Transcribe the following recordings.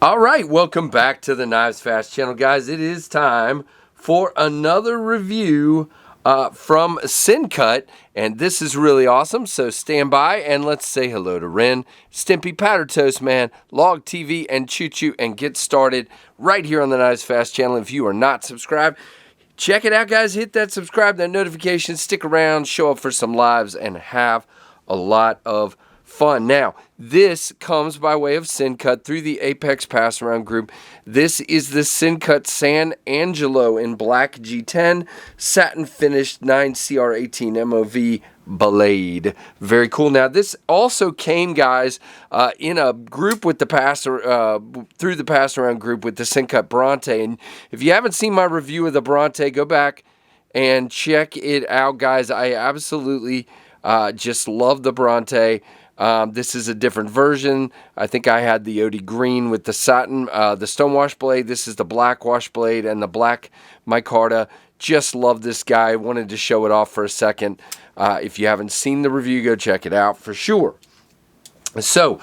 All right, welcome back to the KnivesFAST channel, guys. It is time for another review from Sencut, and this is really awesome. So stand by and let's say hello to Ren, Stimpy, Powder Toast Man, Log TV, and Choo Choo, and get started right here on the KnivesFAST channel. If you are not subscribed, check it out, guys. Hit that subscribe, that notification, stick around, show up for some lives, and have a lot of fun. Now, this comes by way of Sencut through the Apex Pass Around group. This is the Sencut San Angelo in black G10, satin finished 9CR18 MOV blade. Very cool. Now, this also came, guys, in a group with the through the Pass Around group with the Sencut Bronte. And if you haven't seen my review of the Bronte, go back and check it out, guys. I absolutely just love the Bronte. This is a different version. I think I had the OD green with the satin, the stonewash blade. This is the black wash blade and the black micarta. Just love this guy. Wanted to show it off for a second. If you haven't seen the review, go check it out for sure. So,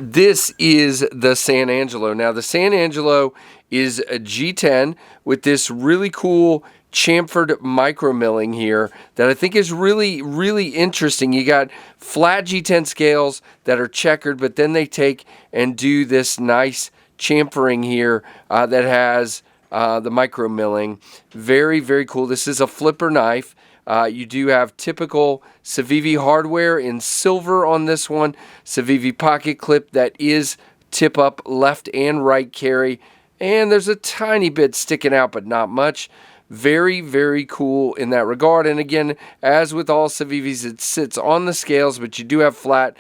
this is the San Angelo. Now, the San Angelo is a G10 with this really cool chamfered micro milling here that I think is really, really interesting. You got flat G10 scales that are checkered, but then they take and do this nice chamfering here that has the micro milling. Very, very cool. This is a flipper knife. You do have typical Civivi hardware in silver on this one. Civivi pocket clip that is tip up left and right carry. And there's a tiny bit sticking out, but not much. Very, very cool in that regard. And again, as with all Civivis, it sits on the scales, but you do have flat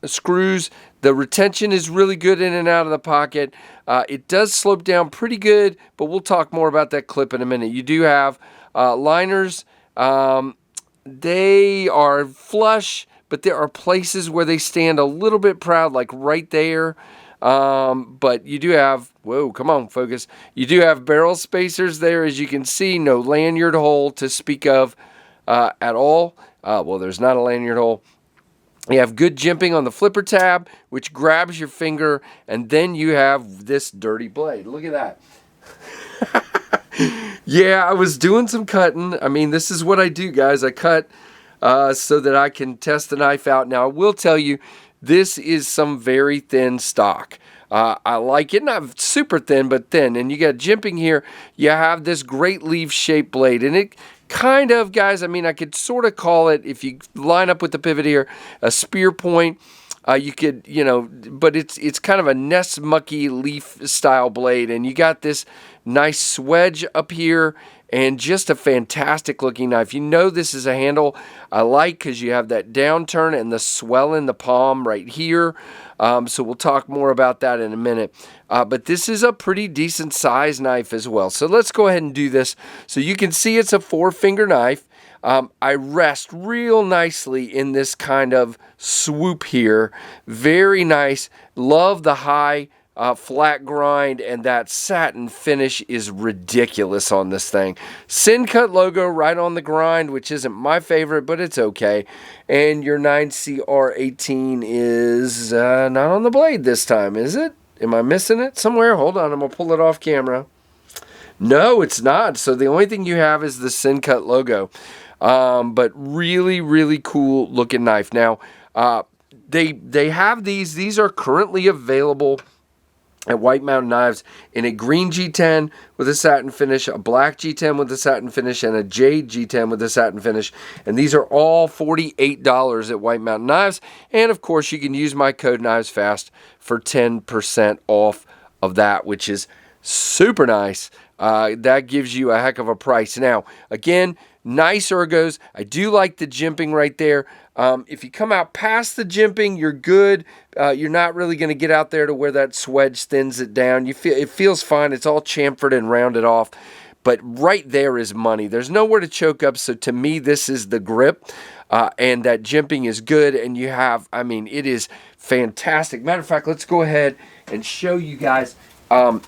screws. The retention is really good in and out of the pocket. It does slope down pretty good, but we'll talk more about that clip in a minute. You do have liners. They are flush, but there are places where they stand a little bit proud, like right there. But you do have, whoa, come on, focus. You do have barrel spacers there, as you can see. No lanyard hole to speak of at all. Well, there's not a lanyard hole. You have good jimping on the flipper tab, which grabs your finger, and then you have this dirty blade. Look at that. Yeah, I was doing some cutting. I mean, this is what I do, guys. I cut so that I can test the knife out. Now, I will tell you, this is some very thin stock. I like it, not super thin, but thin. And you got jimping here. You have this great leaf-shaped blade. And it kind of, guys, I mean, I could sort of call it, if you line up with the pivot here, a spear point. You could, you know, but it's kind of a nest mucky leaf style blade. And you got this nice swedge up here. And just a fantastic looking knife. You know this is a handle I like because you have that downturn and the swell in the palm right here. So we'll talk more about that in a minute. But this is a pretty decent size knife as well. So let's go ahead and do this. So you can see it's a 4-finger knife. I rest real nicely in this kind of swoop here. Very nice. Love the high flat grind, and that satin finish is ridiculous on this thing. Sencut logo right on the grind, which isn't my favorite, but it's okay. And your 9CR18 is not on the blade this time, is it? Am I missing it somewhere? Hold on, I'm going to pull it off camera. No, it's not. So the only thing you have is the Sencut logo. But really, really cool looking knife. Now, they have these. These are currently available at White Mountain Knives in a green G10 with a satin finish, a black G10 with a satin finish, and a jade G10 with a satin finish. And these are all $48 at White Mountain Knives. And of course, you can use my code KnivesFAST for 10% off of that, which is super nice. That gives you a heck of a price. Now, again, nice ergos. I do like the jimping right there. If you come out past the jimping, you're good. You're not really going to get out there to where that swedge thins it down. It feels fine. It's all chamfered and rounded off. But right there is money. There's nowhere to choke up. So to me, this is the grip. And that jimping is good. And you have, I mean, it is fantastic. Matter of fact, let's go ahead and show you guys.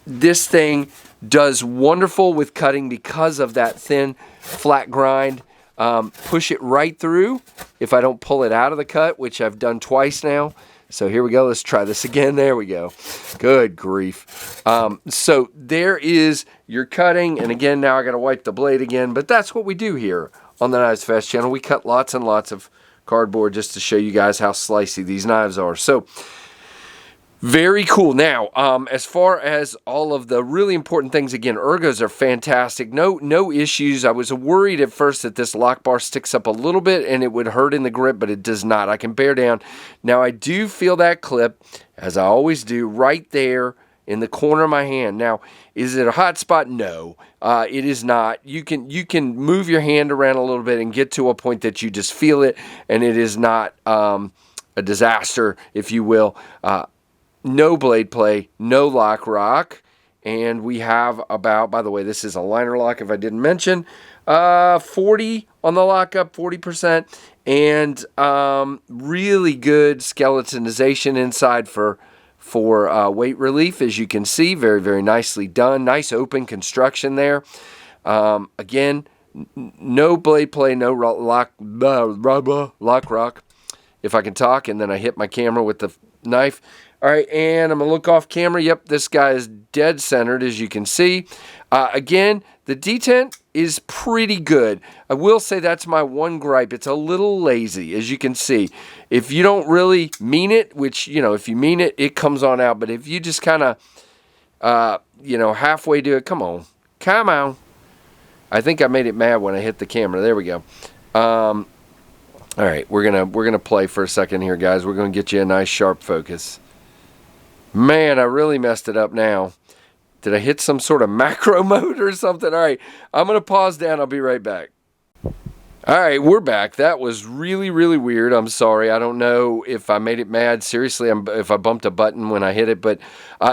This thing does wonderful with cutting because of that thin, flat grind. Push it right through if I don't pull it out of the cut, which I've done twice now. So here we go. Let's try this again. There we go. Good grief. So there is your cutting. And again, now I got to wipe the blade again. But that's what we do here on the KnivesFAST channel. We cut lots and lots of cardboard just to show you guys how slicey these knives are. So very cool. Now, as far as all of the really important things, again, ergos are fantastic. No issues. I was worried at first that this lock bar sticks up a little bit and it would hurt in the grip, but it does not. I can bear down. Now, I do feel that clip, as I always do, right there in the corner of my hand. Now, is it a hot spot? No, it is not. You can move your hand around a little bit and get to a point that you just feel it, and it is not a disaster, if you will. No blade play, no lock rock, and we have about, by the way, this is a liner lock if I didn't mention, 40 on the lockup, 40%, and really good skeletonization inside for weight relief, as you can see. Very, very nicely done. Nice open construction there. Again, no blade play, no lock rock, if I can talk, and then I hit my camera with the knife. All right, and I'm going to look off camera. Yep, this guy is dead centered, as you can see. Again, the detent is pretty good. I will say that's my one gripe. It's a little lazy, as you can see. If you don't really mean it, which, you know, if you mean it, it comes on out. But if you just kind of, you know, halfway do it, come on. I think I made it mad when I hit the camera. There we go. All right, we're gonna play for a second here, guys. We're gonna get you a nice sharp focus. Man, I really messed it up now. Did I hit some sort of macro mode or something? All right, I'm going to pause down. I'll be right back. All right, we're back. That was really, really weird. I'm sorry. I don't know if I made it mad. Seriously, if I bumped a button when I hit it. But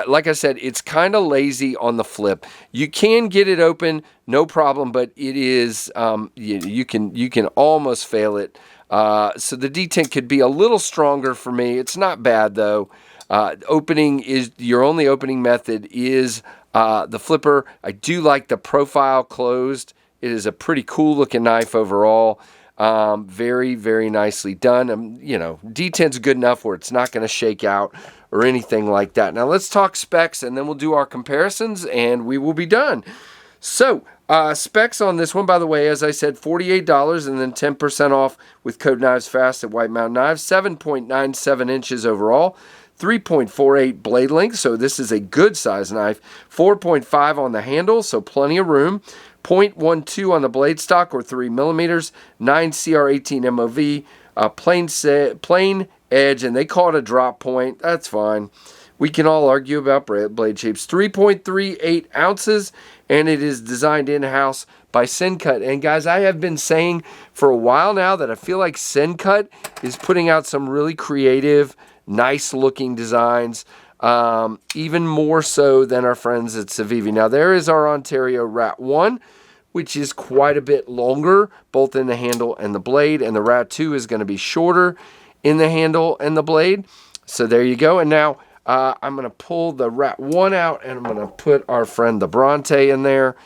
like I said, it's kind of lazy on the flip. You can get it open, no problem, but it is, you can almost fail it. So the detent could be a little stronger for me. It's not bad, though. Opening is your only opening method is the flipper. I do like the profile closed. It is a pretty cool looking knife overall. Very, very nicely done. You know, detent's good enough where it's not going to shake out or anything like that. Now let's talk specs and then we'll do our comparisons and we will be done. So specs on this one, by the way, as I said, $48 and then 10% off with code KnivesFAST at White Mountain Knives. 7.97 inches overall. 3.48 blade length, so this is a good size knife. 4.5 on the handle, so plenty of room. 0.12 on the blade stock, or 3 millimeters. 9 CR18 MOV. Plain edge, and they call it a drop point. That's fine. We can all argue about blade shapes. 3.38 ounces, and it is designed in-house by Sencut. And guys, I have been saying for a while now that I feel like Sencut is putting out some really creative, nice looking designs, even more so than our friends at Civivi. Now there is our Ontario Rat 1, which is quite a bit longer, both in the handle and the blade, and the Rat 2 is going to be shorter in the handle and the blade. So there you go. And now I'm going to pull the Rat 1 out, and I'm going to put our friend the Bronte in there,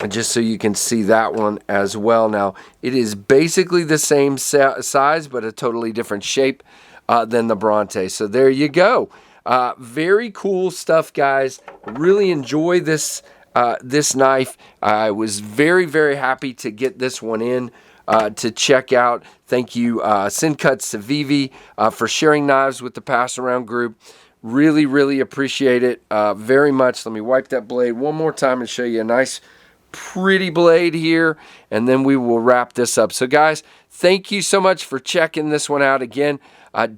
just so you can see that one as well. Now, it is basically the same size, but a totally different shape than the Bronte. So there you go. Very cool stuff, guys. Really enjoy this this knife. I was very, very happy to get this one in to check out. Thank you, Sencut Civivi, for sharing knives with the Pass Around group. Really, really appreciate it very much. Let me wipe that blade one more time and show you a nice, pretty blade here, and then we will wrap this up. So guys, thank you so much for checking this one out. Again,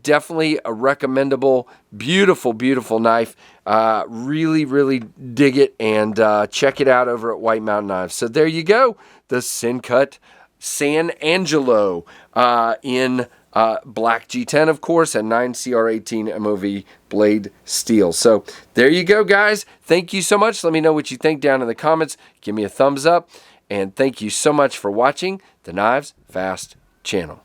definitely a recommendable, beautiful, beautiful knife. Really, really dig it, and check it out over at White Mountain Knives. So there you go, the Sencut San Angelo in black G10, of course, and 9 CR18 MOV blade steel. So there you go, guys. Thank you so much. Let me know what you think down in the comments. Give me a thumbs up, and thank you so much for watching the KnivesFAST channel.